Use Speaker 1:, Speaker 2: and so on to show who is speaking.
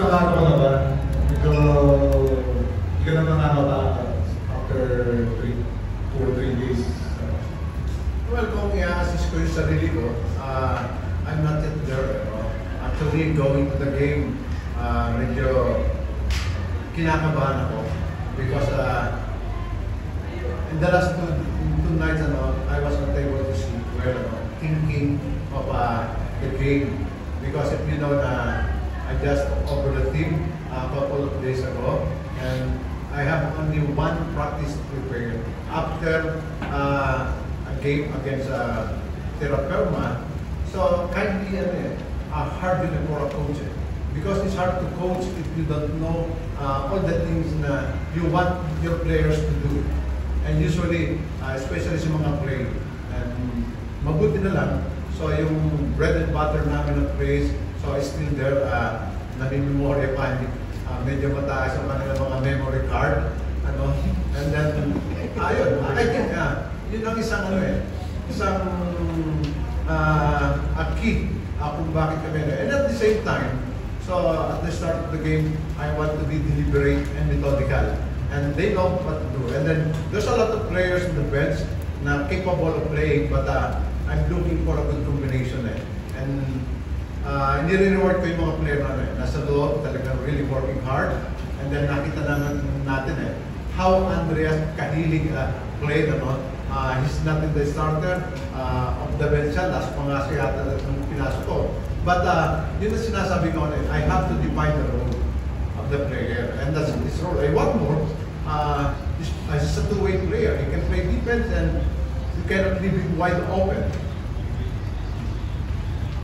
Speaker 1: nangangarap ka na ba? Medyo, hindi ka na nangangarap after 2 or 3 days.
Speaker 2: Well, kung i-assist ko yung sarili ko, I'm not yet there. Actually, going to the game, medyo kinakabahan ako because in the last two nights, I was not able to sleep well, thinking of the game. Because if you know na I just over the team a couple of days ago, and I have only one practice to prepare after a game against Terra Firma. So kindly hard din for a coach. Because it's hard to coach if you don't know all the things na you want your players to do. And usually, especially sa mga play, and mabuti na lang. So yung bread and butter namin of plays, so it's still there, nami-memory pa, medyo mataas ang kanilang mga memory card. And then, ayun, I think, yun ang isang isang a key kung bakit kami. And at the same time, so at the start of the game, I want to be deliberate and methodical. And they know what to do. And then, there's a lot of players in the bench na capable of playing, but I'm looking for a good combination. And nire-reward ko yung mga player na nasa loob, talagang really working hard. And then nakita natin how Andreas kahilig played. He's not in the starter of the bench. Last pa nga siya yata nung pinasok ko. But yun na sinasabi ko, I have to define the role of the player. And that's his role. I want more. He's a two-way player. He can play defense and you cannot leave him wide open.